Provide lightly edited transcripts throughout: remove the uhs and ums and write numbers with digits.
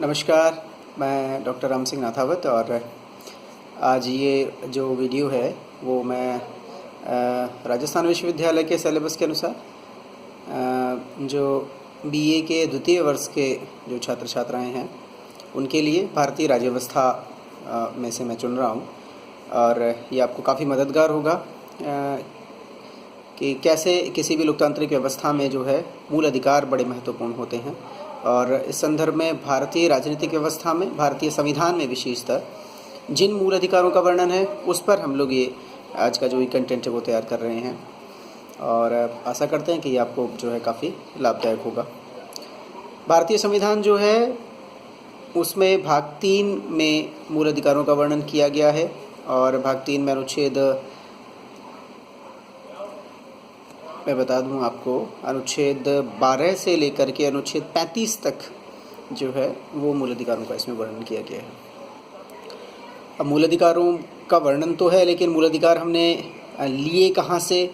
नमस्कार, मैं डॉक्टर राम सिंह नाथावत और आज ये जो वीडियो है वो मैं राजस्थान विश्वविद्यालय के सिलेबस के अनुसार जो बीए के द्वितीय वर्ष के जो छात्र छात्राएं हैं उनके लिए भारतीय राज्य व्यवस्था में से मैं चुन रहा हूँ और ये आपको काफ़ी मददगार होगा कि कैसे किसी भी लोकतांत्रिक व्यवस्था में जो है मूल अधिकार बड़े महत्वपूर्ण होते हैं। और इस संदर्भ में भारतीय राजनीतिक व्यवस्था में, भारतीय संविधान में विशेषतः जिन मूल अधिकारों का वर्णन है उस पर हम लोग ये आज का जो कंटेंट है वो तैयार कर रहे हैं और आशा करते हैं कि ये आपको जो है काफ़ी लाभदायक होगा। भारतीय संविधान जो है उसमें भाग 3 में मूल अधिकारों का वर्णन किया गया है और भाग 3 में अनुच्छेद, मैं बता दूं आपको, अनुच्छेद 12 से लेकर के अनुच्छेद 35 तक जो है वो मूल अधिकारों का इसमें वर्णन किया गया है। अब मूल अधिकारों का वर्णन तो है, लेकिन मूल अधिकार हमने लिए कहाँ से,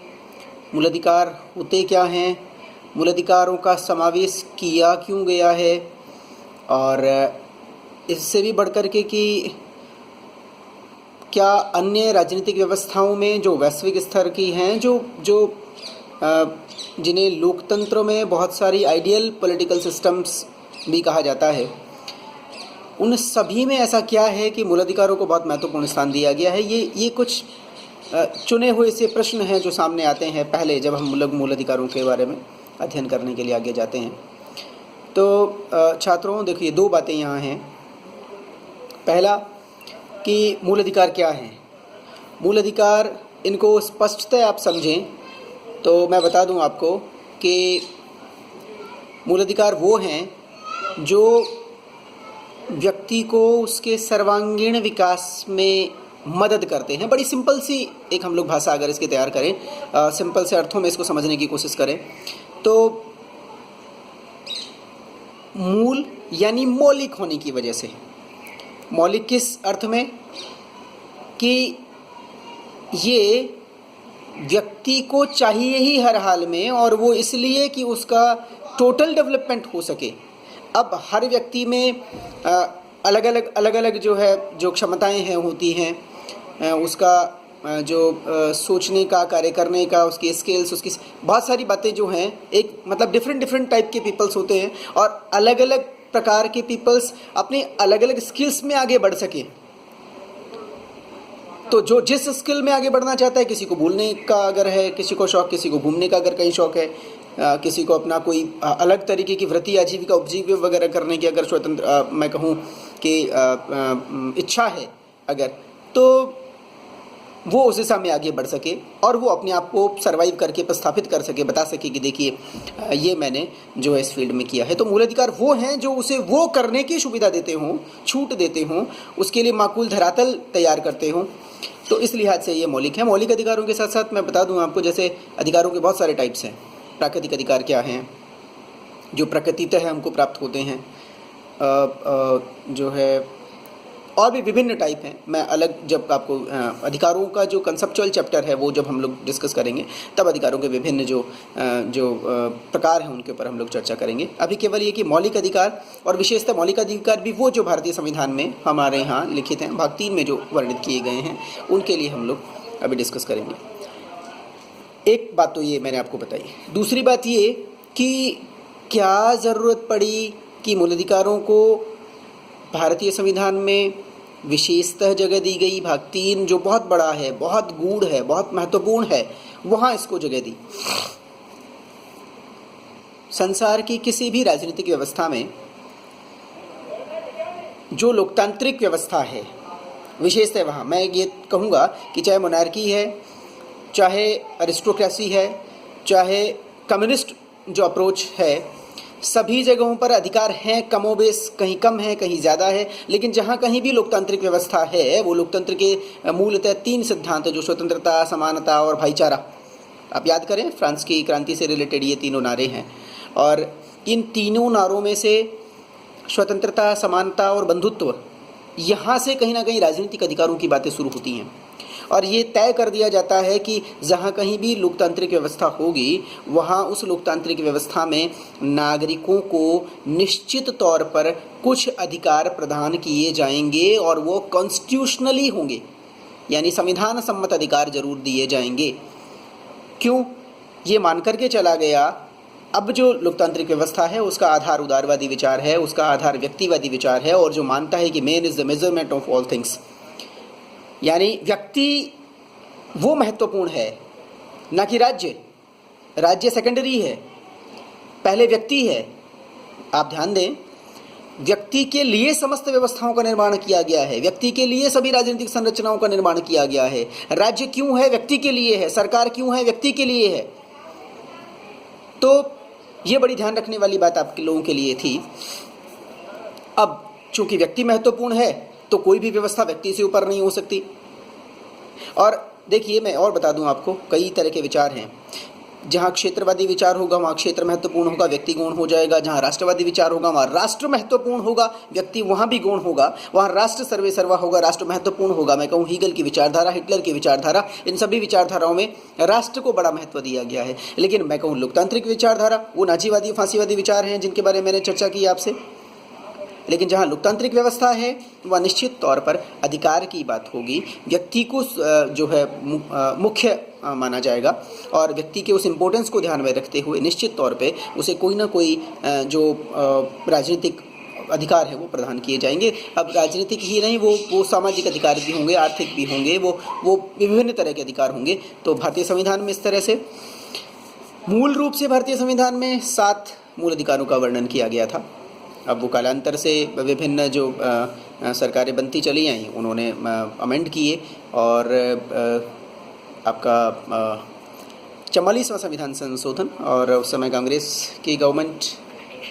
मूल अधिकार होते क्या हैं, मूल अधिकारों का समावेश किया क्यों गया है, और इससे भी बढ़कर के कि क्या अन्य राजनीतिक व्यवस्थाओं में जो वैश्विक स्तर की हैं, जो जिन्हें लोकतंत्र में बहुत सारी आइडियल पॉलिटिकल सिस्टम्स भी कहा जाता है, उन सभी में ऐसा क्या है कि मूल अधिकारों को बहुत महत्वपूर्ण स्थान दिया गया है। ये कुछ चुने हुए से प्रश्न हैं जो सामने आते हैं पहले जब हम लोग मूल अधिकारों के बारे में अध्ययन करने के लिए आगे जाते हैं। तो छात्रों देखिए, दो बातें यहाँ हैं। पहला कि मूल अधिकार क्या हैं। मूल अधिकार, इनको स्पष्टतः आप समझें तो मैं बता दूं आपको कि मूल अधिकार वो हैं जो व्यक्ति को उसके सर्वांगीण विकास में मदद करते हैं। बड़ी सिंपल सी एक हम लोग भाषा अगर इसकी तैयार करें, सिंपल से अर्थों में इसको समझने की कोशिश करें तो मूल यानी मौलिक होने की वजह से, मौलिक किस अर्थ में कि ये व्यक्ति को चाहिए ही हर हाल में, और वो इसलिए कि उसका टोटल डेवलपमेंट हो सके। अब हर व्यक्ति में अलग अलग जो है जो क्षमताएं हैं होती हैं, उसका जो सोचने का, कार्य करने का, उसकी स्किल्स, उसकी बहुत सारी बातें जो हैं, एक मतलब डिफरेंट टाइप के पीपल्स होते हैं और अलग अलग प्रकार के पीपल्स अपने अलग अलग स्किल्स में आगे बढ़ सके। तो जो जिस स्किल में आगे बढ़ना चाहता है, किसी को बोलने का अगर है, किसी को शौक, किसी को घूमने का अगर कहीं शौक है, किसी को अपना कोई अलग तरीके की वृत्ति आजीविका उपजीविका वगैरह करने की अगर स्वतंत्र मैं कहूँ कि इच्छा है अगर, तो वो उस दिशा में आगे बढ़ सके और वो अपने आप को सर्वाइव करके प्रस्थापित कर सके, बता सके कि देखिए ये मैंने जो है इस फील्ड में किया है। तो मूल अधिकार वो हैं जो उसे वो करने की सुविधा देते हों, छूट देते हों, उसके लिए माकूल धरातल तैयार करते हों। तो इस लिहाज से ये मौलिक है। मौलिक अधिकारों के साथ साथ मैं बता दूं आपको, जैसे अधिकारों के बहुत सारे टाइप्स हैं। प्राकृतिक अधिकार क्या हैं, जो प्रकृतितः हमको प्राप्त होते हैं, जो है और भी विभिन्न टाइप हैं। मैं अलग जब आपको अधिकारों का जो कंसेप्चुअल चैप्टर है वो जब हम लोग डिस्कस करेंगे तब अधिकारों के विभिन्न जो प्रकार हैं उनके ऊपर हम लोग चर्चा करेंगे। अभी केवल ये कि मौलिक अधिकार, और विशेषतः मौलिक अधिकार भी वो जो भारतीय संविधान में हमारे यहाँ लिखित हैं, भाग 3 में जो वर्णित किए गए हैं, उनके लिए हम लोग अभी डिस्कस करेंगे। एक बात तो ये मैंने आपको बताई। दूसरी बात ये कि क्या ज़रूरत पड़ी कि मूल अधिकारों को भारतीय संविधान में विशेषतः जगह दी गई। भाग 3 जो बहुत बड़ा है, बहुत गूढ़ है, बहुत महत्वपूर्ण है, वहाँ इसको जगह दी। संसार की किसी भी राजनीतिक व्यवस्था में जो लोकतांत्रिक व्यवस्था है, विशेषतः वहाँ मैं ये कहूँगा कि चाहे मोनार्की है, चाहे अरिस्टोक्रेसी है, चाहे कम्युनिस्ट जो अप्रोच है, सभी जगहों पर अधिकार हैं, कमोबेश, कहीं कम है, कहीं ज़्यादा है। लेकिन जहाँ कहीं भी लोकतांत्रिक व्यवस्था है, वो लोकतंत्र के मूलतः 3 सिद्धांत, जो स्वतंत्रता, समानता और भाईचारा, आप याद करें फ्रांस की क्रांति से रिलेटेड ये तीनों नारे हैं। और इन तीनों नारों में से स्वतंत्रता, समानता और बंधुत्व, यहाँ से कहीं ना कहीं राजनीतिक अधिकारों की बातें शुरू होती हैं। और ये तय कर दिया जाता है कि जहाँ कहीं भी लोकतांत्रिक व्यवस्था होगी वहाँ उस लोकतांत्रिक व्यवस्था में नागरिकों को निश्चित तौर पर कुछ अधिकार प्रदान किए जाएंगे और वो कॉन्स्टिट्यूशनली होंगे, यानी संविधान सम्मत अधिकार जरूर दिए जाएंगे। क्यों? ये मान करके चला गया अब जो लोकतांत्रिक व्यवस्था है उसका आधार उदारवादी विचार है, उसका आधार व्यक्तिवादी विचार है, और जो मानता है कि man is the measurement of all things, यानी व्यक्ति वो महत्वपूर्ण है ना कि राज्य। राज्य सेकेंडरी है, पहले व्यक्ति है। आप ध्यान दें, व्यक्ति के लिए समस्त व्यवस्थाओं का निर्माण किया गया है, व्यक्ति के लिए सभी राजनीतिक संरचनाओं का निर्माण किया गया है। राज्य क्यों है? व्यक्ति के लिए है। सरकार क्यों है? व्यक्ति के लिए है। तो ये बड़ी ध्यान रखने वाली बात आपके लोगों के लिए थी। अब चूंकि व्यक्ति महत्वपूर्ण है तो कोई भी व्यवस्था व्यक्ति से ऊपर नहीं हो सकती। और देखिए, मैं और बता दूं आपको, कई तरह के विचार हैं। जहाँ क्षेत्रवादी विचार होगा वहाँ क्षेत्र महत्वपूर्ण होगा, व्यक्ति गौण हो जाएगा। जहाँ राष्ट्रवादी विचार होगा वहाँ राष्ट्र महत्वपूर्ण होगा, व्यक्ति वहाँ भी गौण होगा। वहाँ राष्ट्र सर्वे सर्वा होगा, राष्ट्र महत्वपूर्ण होगा। मैं कहूँ हीगल की विचारधारा, हिटलर की विचारधारा, इन सभी विचारधाराओं में राष्ट्र को बड़ा महत्व दिया गया है। लेकिन मैं कहूँ लोकतांत्रिक विचारधारा, वो नाजीवादी फांसीवादी विचार हैं जिनके बारे में मैंने चर्चा की आपसे। लेकिन जहाँ लोकतांत्रिक व्यवस्था है वह निश्चित तौर पर अधिकार की बात होगी, व्यक्ति को जो है मुख्य माना जाएगा, और व्यक्ति के उस इम्पोर्टेंस को ध्यान में रखते हुए निश्चित तौर पे उसे कोई ना कोई जो राजनीतिक अधिकार है वो प्रदान किए जाएंगे। अब राजनीतिक ही नहीं, वो सामाजिक अधिकार भी होंगे, आर्थिक भी होंगे, वो विभिन्न तरह के अधिकार होंगे। तो भारतीय संविधान में इस तरह से मूल रूप से भारतीय संविधान में 7 मूल अधिकारों का वर्णन किया गया था। अब वो कालांतर से विभिन्न जो सरकारें बनती चली आई उन्होंने अमेंड किए, और आपका 44वां संविधान संशोधन, और उस समय कांग्रेस की गवर्नमेंट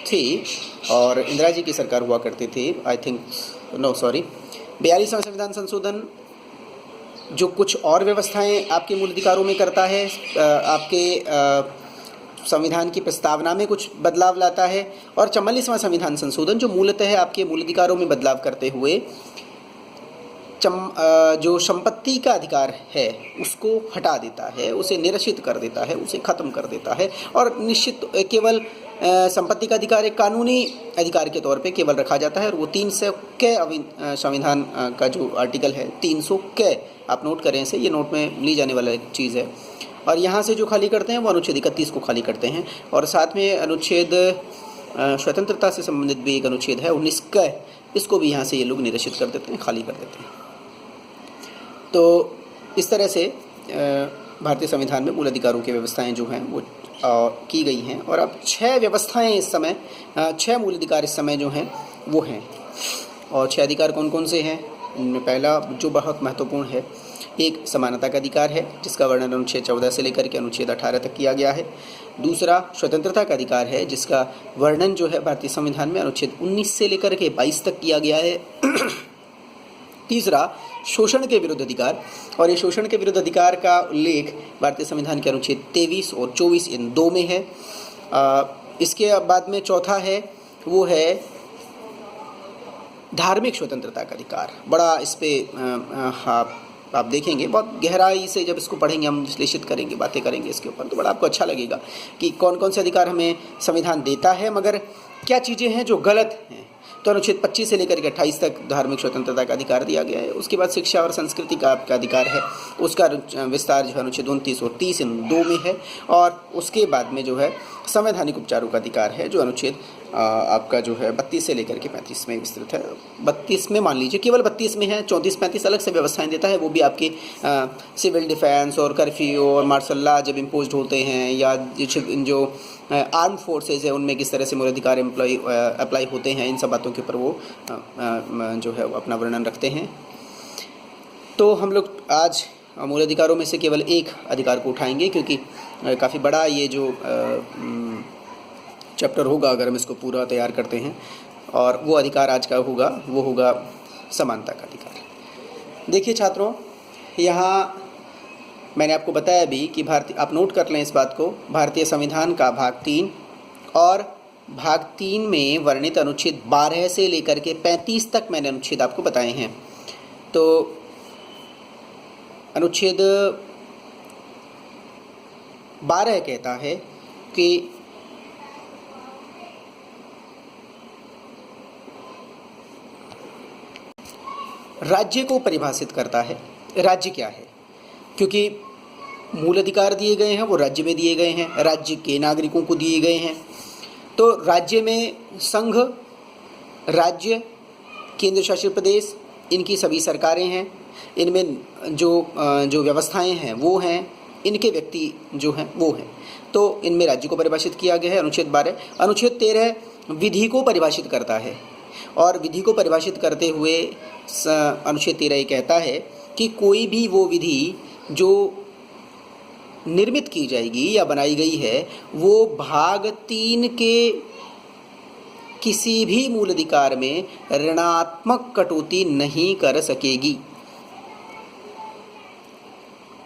थी और इंदिरा जी की सरकार हुआ करती थी। 42वां संविधान संशोधन जो कुछ और व्यवस्थाएं आपके मूल अधिकारों में करता है, आपके संविधान की प्रस्तावना में कुछ बदलाव लाता है, और 44वां संविधान संशोधन जो मूलतः आपके मूल अधिकारों में बदलाव करते हुए जो संपत्ति का अधिकार है उसको हटा देता है, उसे निरसित कर देता है, उसे ख़त्म कर देता है, और निश्चित केवल संपत्ति का अधिकार एक कानूनी अधिकार के तौर पे केवल रखा जाता है। और वो 300 के संविधान का जो आर्टिकल है 300 के, आप नोट करें इसे, ये नोट में ली जाने वाला एक चीज़ है। और यहाँ से जो खाली करते हैं वो अनुच्छेद 31 को खाली करते हैं, और साथ में अनुच्छेद स्वतंत्रता से संबंधित भी एक अनुच्छेद है 19 का, इसको भी यहाँ से ये लोग निरसित कर देते हैं, खाली कर देते हैं। तो इस तरह से भारतीय संविधान में मूल अधिकारों की व्यवस्थाएं जो हैं वो की गई हैं। और अब 6 व्यवस्थाएं इस समय, 6 मूल अधिकार इस समय जो हैं वो हैं। और 6 अधिकार कौन कौन से हैं? उनमें पहला जो बहुत महत्वपूर्ण है, एक समानता का अधिकार है जिसका वर्णन अनुच्छेद 14 से लेकर के अनुच्छेद 18 तक किया गया है। दूसरा स्वतंत्रता का अधिकार है जिसका वर्णन जो है भारतीय संविधान में अनुच्छेद 19 से लेकर के 22 तक किया गया है। तीसरा शोषण के विरुद्ध अधिकार, और ये शोषण के विरुद्ध अधिकार का उल्लेख भारतीय संविधान के अनुच्छेद 23 और 24 इन 2 में है। इसके बाद में चौथा है वो है धार्मिक स्वतंत्रता का अधिकार। बड़ा इस पर आप देखेंगे बहुत गहराई से, जब इसको पढ़ेंगे हम विश्लेषित करेंगे, बातें करेंगे इसके ऊपर, तो बड़ा आपको अच्छा लगेगा कि कौन कौन से अधिकार हमें संविधान देता है, मगर क्या चीज़ें हैं जो गलत हैं। तो अनुच्छेद 25 से लेकर के 28 तक धार्मिक स्वतंत्रता का अधिकार दिया गया है। उसके बाद शिक्षा और संस्कृति का आपका अधिकार है, उसका विस्तार जो है अनुच्छेद 29 और 30 इन 2 में है। और उसके बाद में जो है संवैधानिक उपचारों का अधिकार है जो अनुच्छेद आपका जो है 32 से लेकर के 35 में विस्तृत है। 32 में मान लीजिए केवल 32 में है, 34-35 अलग से व्यवस्थाएं देता है। वो भी आपकी सिविल डिफेंस और कर्फ्यू और मार्शल लॉ जब इम्पोज होते हैं, या जो आर्म फोर्सेज है उनमें किस तरह से मूल अधिकार अप्लाई होते हैं, इन सब बातों के ऊपर वो जो है अपना वर्णन रखते हैं। तो हम लोग आज मूल अधिकारों में से केवल एक अधिकार को उठाएंगे, क्योंकि काफ़ी बड़ा ये जो चैप्टर होगा अगर हम इसको पूरा तैयार करते हैं। और वो अधिकार आज का होगा, वो होगा समानता का अधिकार। देखिए छात्रों, यहाँ मैंने आपको बताया भी कि आप नोट कर लें इस बात को, भारतीय संविधान का भाग 3 और भाग 3 में वर्णित अनुच्छेद 12 से लेकर के 35 तक मैंने अनुच्छेद आपको बताए हैं। तो अनुच्छेद 12 कहता है कि राज्य को परिभाषित करता है। राज्य क्या है? क्योंकि मूल अधिकार दिए गए हैं वो राज्य में दिए गए हैं, राज्य के नागरिकों को दिए गए हैं। तो राज्य में संघ, राज्य, केंद्र शासित प्रदेश, इनकी सभी सरकारें हैं। इनमें जो व्यवस्थाएं हैं वो हैं, इनके व्यक्ति जो हैं वो हैं। तो इनमें राज्य को परिभाषित किया गया है। अनुच्छेद 12। अनुच्छेद 13 विधि को परिभाषित करता है, और विधि को परिभाषित करते हुए अनुच्छेद 13 ये कहता है कि कोई भी वो विधि जो निर्मित की जाएगी या बनाई गई है वो भाग 3 के किसी भी मूल अधिकार में ऋणात्मक कटौती नहीं कर सकेगी।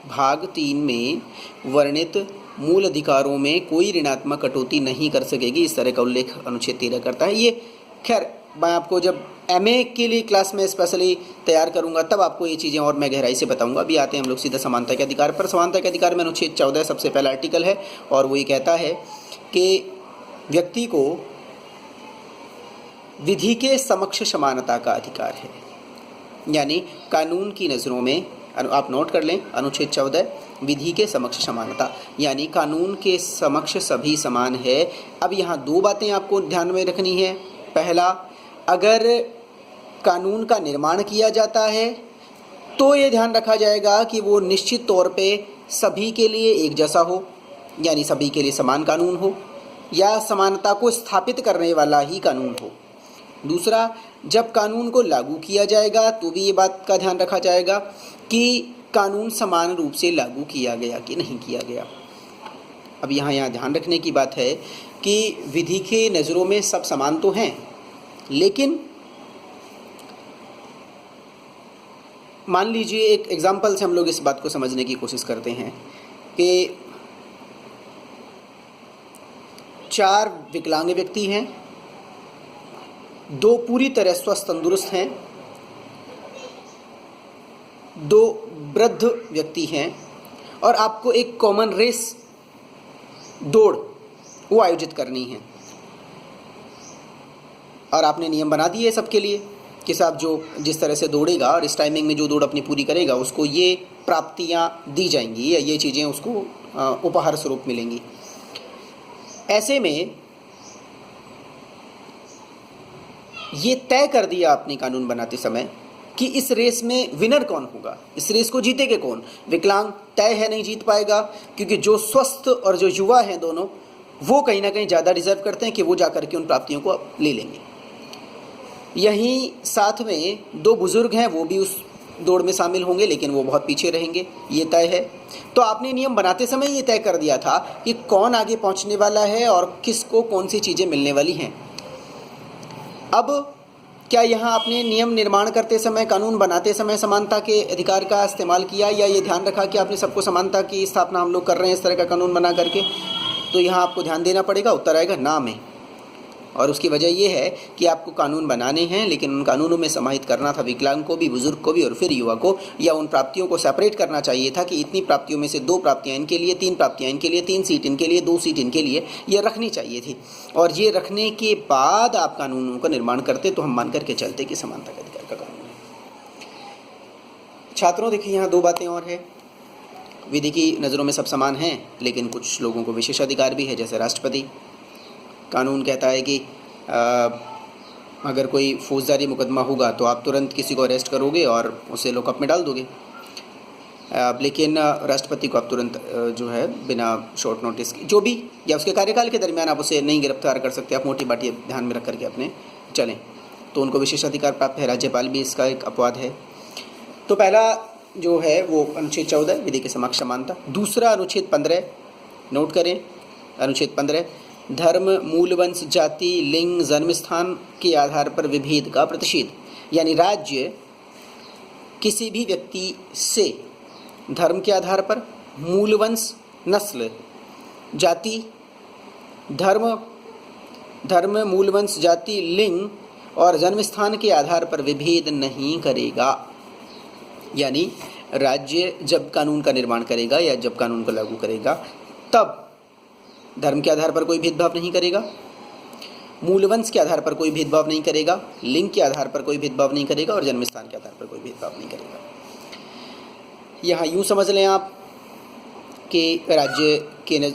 भाग 3 में वर्णित मूल अधिकारों में कोई ऋणात्मक कटौती नहीं कर सकेगी, इस तरह का उल्लेख अनुच्छेद 13 करता है। ये खैर मैं आपको जब एमए के लिए क्लास में स्पेशली तैयार करूंगा तब आपको ये चीज़ें और मैं गहराई से बताऊंगा। अभी आते हैं हम लोग सीधा समानता के अधिकार पर। समानता के अधिकार में अनुच्छेद 14 सबसे पहला आर्टिकल है, और वो ये कहता है कि व्यक्ति को विधि के समक्ष समानता का अधिकार है। यानी कानून की नज़रों में, आप नोट कर लें, अनुच्छेद 14 विधि के समक्ष समानता, यानी कानून के समक्ष सभी समान है। अब यहाँ दो बातें आपको ध्यान में रखनी है। पहला, अगर कानून का निर्माण किया जाता है तो ये ध्यान रखा जाएगा कि वो निश्चित तौर पे सभी के लिए एक जैसा हो, यानी सभी के लिए समान कानून हो, या समानता को स्थापित करने वाला ही कानून हो। दूसरा, जब कानून को लागू किया जाएगा तो भी ये बात का ध्यान रखा जाएगा कि कानून समान रूप से लागू किया गया कि नहीं किया गया। अब यहाँ ध्यान रखने की बात है कि विधि के नज़रों में सब समान तो हैं, लेकिन मान लीजिए एक एग्जाम्पल से हम लोग इस बात को समझने की कोशिश करते हैं कि 4 विकलांग व्यक्ति हैं, 2 पूरी तरह स्वस्थ तंदुरुस्त हैं, 2 वृद्ध व्यक्ति हैं, और आपको एक कॉमन रेस दौड़ वो आयोजित करनी है। और आपने नियम बना दिए सबके लिए कि साहब जो जिस तरह से दौड़ेगा और इस टाइमिंग में जो दौड़ अपनी पूरी करेगा उसको ये प्राप्तियां दी जाएंगी या ये चीज़ें उसको उपहार स्वरूप मिलेंगी। ऐसे में ये तय कर दिया आपने कानून बनाते समय कि इस रेस में विनर कौन होगा, इस रेस को जीतेगा कौन। विकलांग तय है नहीं जीत पाएगा, क्योंकि जो स्वस्थ और जो युवा हैं दोनों, वो कहीं ना कहीं ज़्यादा डिजर्व करते हैं कि वो जा करके उन प्राप्तियों को ले लेंगे। यहीं साथ में 2 बुजुर्ग हैं, वो भी उस दौड़ में शामिल होंगे, लेकिन वो बहुत पीछे रहेंगे, ये तय है। तो आपने नियम बनाते समय ये तय कर दिया था कि कौन आगे पहुंचने वाला है और किसको कौन सी चीज़ें मिलने वाली हैं। अब क्या यहाँ आपने नियम निर्माण करते समय, कानून बनाते समय समानता के अधिकार का इस्तेमाल किया, या ये ध्यान रखा कि आपने सबको समानता की स्थापना हम लोग कर रहे हैं इस तरह का कानून बना करके? तो यहाँ आपको ध्यान देना पड़ेगा। उत्तर आएगा ना में। और उसकी वजह यह है कि आपको कानून बनाने हैं, लेकिन उन कानूनों में समाहित करना था विकलांग को भी, बुजुर्ग को भी, और फिर युवा को, या उन प्राप्तियों को सेपरेट करना चाहिए था कि इतनी प्राप्तियों में से 2 प्राप्तियां इनके लिए, 3 प्राप्तियां इनके लिए, 3 सीट इनके लिए, 2 सीट इनके लिए, ये रखनी चाहिए थी। और ये रखने के बाद आप कानूनों का निर्माण करते तो हम मान करके चलते कि समानता का अधिकार का कानून है। छात्रों देखिए, यहाँ 2 बातें और है। विधि की नज़रों में सब समान हैं, लेकिन कुछ लोगों को विशेष अधिकार भी है, जैसे राष्ट्रपति। कानून कहता है कि अगर कोई फौजदारी मुकदमा होगा तो आप तुरंत किसी को अरेस्ट करोगे और उसे लॉकअप में डाल दोगे, लेकिन राष्ट्रपति को आप तुरंत जो है बिना शॉर्ट नोटिस जो भी, या उसके कार्यकाल के दरमियान आप उसे नहीं गिरफ्तार कर सकते। आप मोटी बात ध्यान में रख करके अपने चलें, तो उनको विशेष अधिकार प्राप्त है। राज्यपाल भी इसका एक अपवाद है। तो पहला जो है वो अनुच्छेद 14 विधि के समक्ष समानता। दूसरा अनुच्छेद 15 नोट करें। अनुच्छेद 15 धर्म, मूलवंश, जाति, लिंग, जन्मस्थान के आधार पर विभेद का प्रतिषेध। यानी राज्य किसी भी व्यक्ति से धर्म के आधार पर, मूलवंश, नस्ल, जाति, धर्म, मूलवंश, जाति, लिंग और जन्मस्थान के आधार पर विभेद नहीं करेगा। यानी राज्य जब कानून का निर्माण करेगा या जब कानून को लागू करेगा तब धर्म के आधार पर कोई भेदभाव नहीं करेगा, मूलवंश के आधार पर कोई भेदभाव नहीं करेगा, लिंग के आधार पर कोई भेदभाव नहीं करेगा और जन्म स्थान के आधार पर कोई भेदभाव नहीं करेगा। यहाँ यूँ समझ लें आप कि राज्य के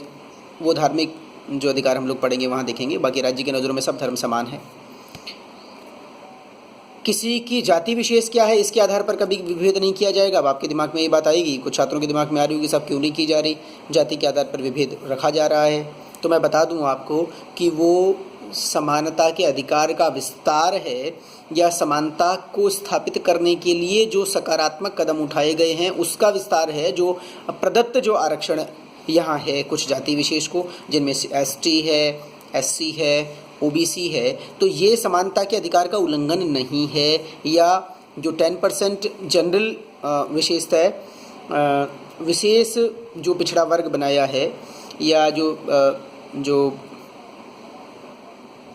वो धार्मिक जो अधिकार हम लोग पढ़ेंगे वहाँ देखेंगे, बाकी राज्य की नज़रों में सब धर्म समान है। किसी की जाति विशेष क्या है इसके आधार पर कभी विभेद नहीं किया जाएगा। अब आपके दिमाग में ये बात आएगी, कुछ छात्रों के दिमाग में आ रही होगी सब क्यों नहीं की जा रही, जाति के आधार पर विभेद रखा जा रहा है। तो मैं बता दूं आपको कि वो समानता के अधिकार का विस्तार है या समानता को स्थापित करने के लिए जो सकारात्मक कदम उठाए गए हैं उसका विस्तार है। जो प्रदत्त जो आरक्षण यहाँ है कुछ जाति विशेष को, जिनमें ST है, SC है, OBC है, तो ये समानता के अधिकार का उल्लंघन नहीं है। या जो 10% जनरल विशेषता है, विशेष जो पिछड़ा वर्ग बनाया है या जो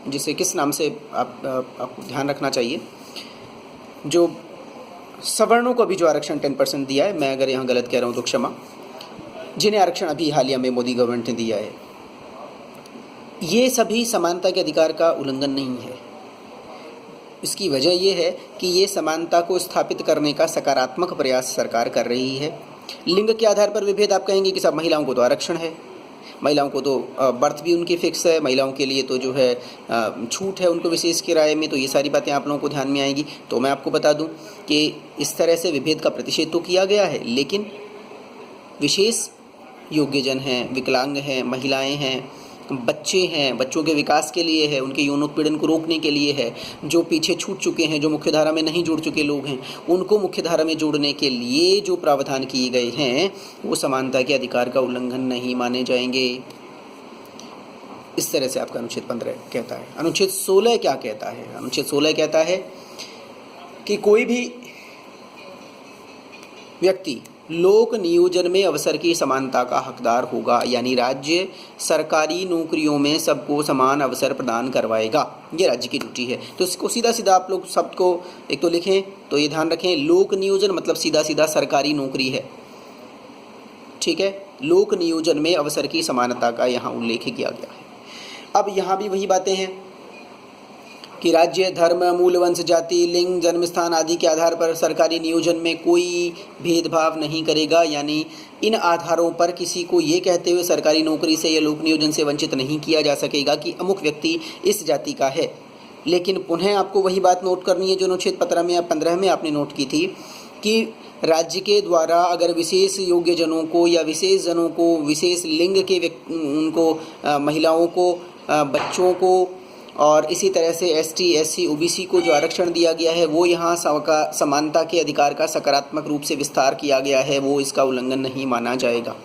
जिसे किस नाम से आपको ध्यान रखना चाहिए, जो सवर्णों को अभी जो आरक्षण 10% दिया है, मैं अगर यहाँ गलत कह रहा हूँ तो क्षमा, जिन्हें आरक्षण अभी हालिया में मोदी गवर्नमेंट ने दिया है, ये सभी समानता के अधिकार का उल्लंघन नहीं है। इसकी वजह ये है कि ये समानता को स्थापित करने का सकारात्मक प्रयास सरकार कर रही है। लिंग के आधार पर विभेद आप कहेंगे कि सब महिलाओं को तो आरक्षण है, महिलाओं को तो बर्थ भी उनकी फिक्स है, महिलाओं के लिए तो जो है छूट है उनको विशेष किराए में, तो ये सारी बातें आप लोगों को ध्यान में आएंगी। तो मैं आपको बता दूं कि इस तरह से विभेद का प्रतिषेध तो किया गया है, लेकिन विशेष योग्यजन हैं, विकलांग हैं, महिलाएं हैं, बच्चे हैं, बच्चों के विकास के लिए है, उनके यौनोत्पीड़न को रोकने के लिए है, जो पीछे छूट चुके हैं, जो मुख्यधारा में नहीं जुड़ चुके लोग हैं, उनको मुख्यधारा में जोड़ने के लिए जो प्रावधान किए गए हैं वो समानता के अधिकार का उल्लंघन नहीं माने जाएंगे। इस तरह से आपका अनुच्छेद 15 कहता है। अनुच्छेद 16 क्या कहता है? अनुच्छेद 16 कहता है कि कोई भी व्यक्ति लोक नियोजन में अवसर की समानता का हकदार होगा, यानी राज्य सरकारी नौकरियों में सबको समान अवसर प्रदान करवाएगा। ये राज्य की ड्यूटी है। तो इसको सीधा सीधा आप लोग सबको एक तो लिखें, तो ये ध्यान रखें, लोक नियोजन मतलब सीधा सीधा सरकारी नौकरी है, ठीक है। लोक नियोजन में अवसर की समानता का यहाँ उल्लेख किया गया है। अब यहाँ भी वही बातें हैं कि राज्य धर्म, मूलवंश, जाति, लिंग, जन्मस्थान आदि के आधार पर सरकारी नियोजन में कोई भेदभाव नहीं करेगा, यानी इन आधारों पर किसी को ये कहते हुए सरकारी नौकरी से या लोक नियोजन से वंचित नहीं किया जा सकेगा कि अमुक व्यक्ति इस जाति का है। लेकिन पुनः आपको वही बात नोट करनी है जो अनुच्छेद 15 में या 15 में आपने नोट की थी कि राज्य के द्वारा अगर विशेष योग्य जनों को या विशेष जनों को, विशेष लिंग के उनको, महिलाओं को, बच्चों को और इसी तरह से ST, SC, OBC को जो आरक्षण दिया गया है वो यहाँ समानता के अधिकार का सकारात्मक रूप से विस्तार किया गया है, वो इसका उल्लंघन नहीं माना जाएगा।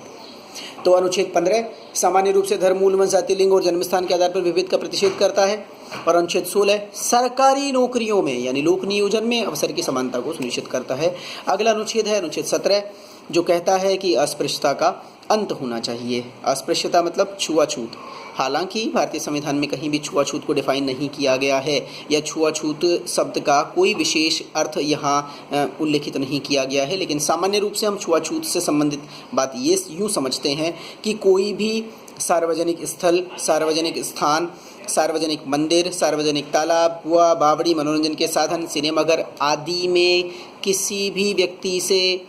तो अनुच्छेद 15 सामान्य रूप से धर्म, मूलवंश, जाति, लिंग और जन्मस्थान के आधार पर विभेद का प्रतिषेध करता है। और अनुच्छेद 16 सरकारी नौकरियों में यानी लोक नियोजन में अवसर की समानता को सुनिश्चित करता है। अगला अनुच्छेद है अनुच्छेद 17 जो कहता है कि अस्पृश्यता का अंत होना चाहिए। अस्पृश्यता मतलब छुआछूत। हालांकि भारतीय संविधान में कहीं भी छुआछूत को डिफाइन नहीं किया गया है या छुआछूत शब्द का कोई विशेष अर्थ यहाँ उल्लेखित नहीं किया गया है, लेकिन सामान्य रूप से हम छुआछूत से संबंधित बात ये यूँ समझते हैं कि कोई भी सार्वजनिक स्थल, सार्वजनिक स्थान, सार्वजनिक मंदिर, सार्वजनिक तालाब, कुआं, बावड़ी, मनोरंजन के साधन, सिनेमाघर आदि में किसी भी व्यक्ति से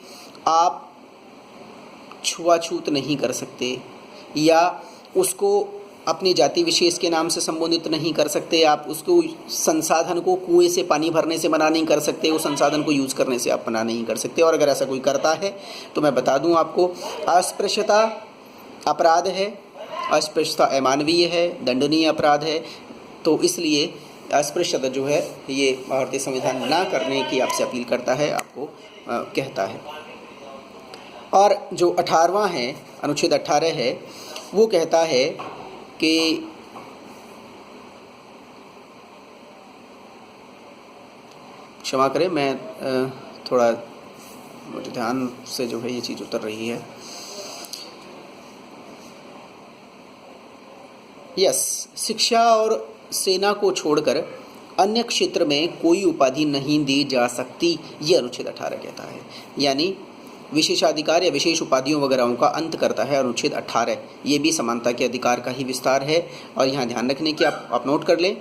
आप छुआछूत नहीं कर सकते या उसको अपनी जाति विशेष के नाम से संबोधित नहीं कर सकते। आप उसको संसाधन को कुएं से पानी भरने से मना नहीं कर सकते, उस संसाधन को यूज़ करने से आप मना नहीं कर सकते। और अगर ऐसा कोई करता है तो मैं बता दूं आपको, अस्पृश्यता अपराध है, अस्पृश्यता अमानवीय है, दंडनीय अपराध है। तो इसलिए अस्पृश्यता जो है ये भारतीय संविधान ना करने की आपसे अपील करता है, आपको कहता है। और जो 18वां है, अनुच्छेद 18 है, वो कहता है कि क्षमा करें, मैं थोड़ा मुझे ध्यान से जो है ये चीज़ उतर रही है। शिक्षा और सेना को छोड़कर अन्य क्षेत्र में कोई उपाधि नहीं दी जा सकती, ये अनुच्छेद 18 कहता है। यानी विशेषाधिकार या विशेष उपाधियों वगैरह का अंत करता है अनुच्छेद 18। ये भी समानता के अधिकार का ही विस्तार है। और यहाँ ध्यान रखने की आप नोट कर लें,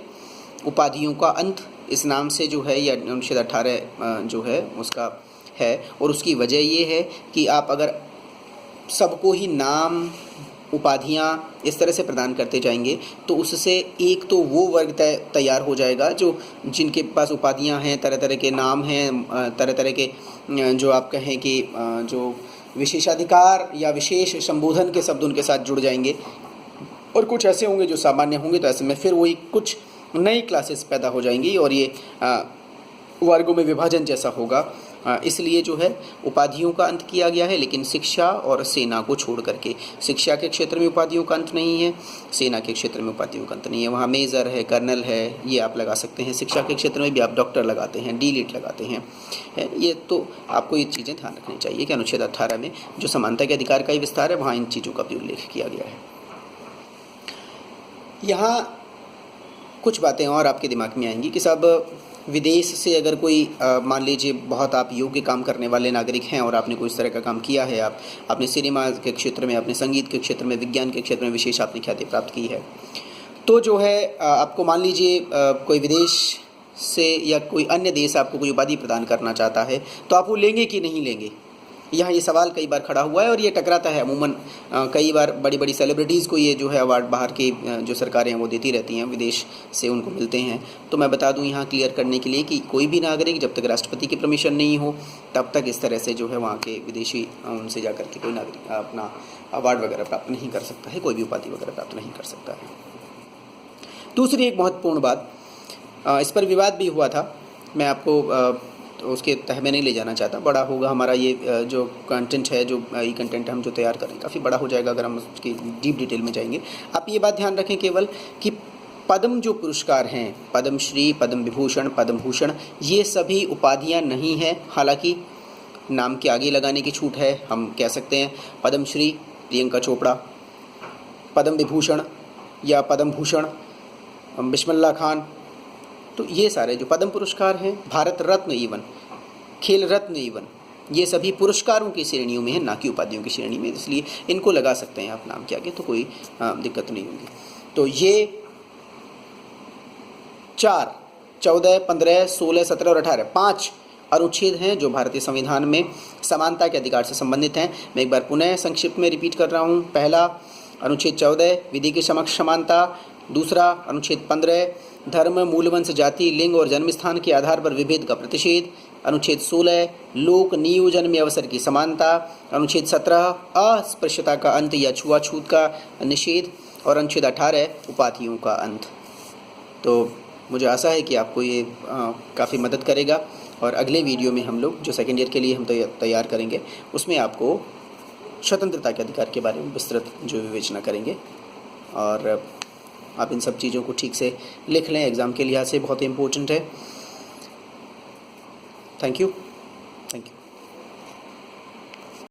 उपाधियों का अंत इस नाम से जो है, या अनुच्छेद 18 जो है उसका है। और उसकी वजह ये है कि आप अगर सबको ही नाम उपाधियाँ इस तरह से प्रदान करते जाएंगे तो उससे एक तो वो वर्ग तैयार हो जाएगा जो जिनके पास उपाधियाँ हैं, तरह तरह के नाम हैं, तरह तरह के जो आप कहें कि जो विशेषाधिकार या विशेष संबोधन के शब्द उनके साथ जुड़ जाएंगे। और कुछ ऐसे होंगे जो सामान्य होंगे, तो ऐसे में फिर वही कुछ नई क्लासेस पैदा हो जाएंगी और ये वर्गों में विभाजन जैसा होगा। इसलिए जो है उपाधियों का अंत किया गया है, लेकिन शिक्षा और सेना को छोड़ करके। शिक्षा के क्षेत्र में उपाधियों का अंत नहीं है, सेना के क्षेत्र में उपाधियों का अंत नहीं है। वहाँ मेजर है, कर्नल है, ये आप लगा सकते हैं। शिक्षा के क्षेत्र में भी आप डॉक्टर लगाते हैं, डी.लिट लगाते हैं। ये तो आपको ये चीज़ें ध्यान रखनी चाहिए कि अनुच्छेद 18 में जो समानता के अधिकार का ही विस्तार है, वहाँ इन चीज़ों का भी उल्लेख किया गया है। यहाँ कुछ बातें और आपके दिमाग में आएंगी कि साहब विदेश से अगर कोई मान लीजिए बहुत आप योग्य काम करने वाले नागरिक हैं और आपने कोई इस तरह का काम किया है, आपने सिनेमा के क्षेत्र में, आपने संगीत के क्षेत्र में, विज्ञान के क्षेत्र में विशेष आपने ख्याति प्राप्त की है, तो जो है आपको मान लीजिए कोई विदेश से या कोई अन्य देश आपको कोई उपाधि प्रदान करना चाहता है, तो आप वो लेंगे कि नहीं लेंगे। यहाँ ये सवाल कई बार खड़ा हुआ है और ये टकराता है। अमूमन कई बार बड़ी बड़ी सेलिब्रिटीज़ को ये जो है अवार्ड बाहर की जो सरकारें हैं वो देती रहती हैं, विदेश से उनको मिलते हैं। तो मैं बता दूं यहाँ क्लियर करने के लिए कि कोई भी नागरिक जब तक राष्ट्रपति की परमिशन नहीं हो तब तक इस तरह से जो है वहाँ के विदेशी उनसे जा कर के कोई नागरिक अपना अवार्ड वगैरह प्राप्त नहीं कर सकता है, कोई भी उपाधि वगैरह प्राप्त नहीं कर सकता है। दूसरी एक महत्वपूर्ण बात, इस पर विवाद भी हुआ था, मैं आपको तो उसके तह में नहीं ले जाना चाहता। बड़ा होगा हमारा ये जो कंटेंट है, जो ई कंटेंट हम जो तैयार करें, काफ़ी बड़ा हो जाएगा अगर हम उसकी डीप डिटेल में जाएंगे। आप ये बात ध्यान रखें केवल कि पद्म जो पुरस्कार हैं, पद्म श्री, पद्म विभूषण, पद्म भूषण, ये सभी उपाधियाँ नहीं हैं। हालांकि नाम के आगे लगाने की छूट है। हम कह सकते हैं पद्म श्री प्रियंका चोपड़ा, पद्म विभूषण या पद्म भूषण बिस्मिल्लाह खान। तो ये सारे जो पद्म पुरस्कार हैं, भारत रत्न इवन, खेल रत्न इवन, ये सभी पुरस्कारों की श्रेणियों में है, ना कि उपाधियों की श्रेणी में। इसलिए इनको लगा सकते हैं आप नाम के आगे, तो कोई दिक्कत नहीं होगी। तो ये 4, 14, 15, 16, 17 और 18 5 अनुच्छेद हैं जो भारतीय संविधान में समानता के अधिकार से संबंधित हैं। मैं एक बार पुनः संक्षिप्त में रिपीट कर रहा हूँ। पहला अनुच्छेद 14 विधि के समक्ष समानता। दूसरा अनुच्छेद 15 धर्म, मूलवंश, जाति, लिंग और जन्मस्थान के आधार पर विभेद का प्रतिषेध। अनुच्छेद 16 लोक नियोजन में अवसर की समानता। अनुच्छेद 17 अस्पृश्यता का अंत या छुआछूत का निषेध। और अनुच्छेद 18 उपाधियों का अंत। तो मुझे आशा है कि आपको ये काफ़ी मदद करेगा। और अगले वीडियो में हम लोग जो सेकेंड ईयर के लिए हम तैयार करेंगे, उसमें आपको स्वतंत्रता के अधिकार के बारे में विस्तृत जो विवेचना करेंगे। और आप इन सब चीज़ों को ठीक से लिख लें, एग्ज़ाम के लिहाज से बहुत इम्पोर्टेंट है। Thank you.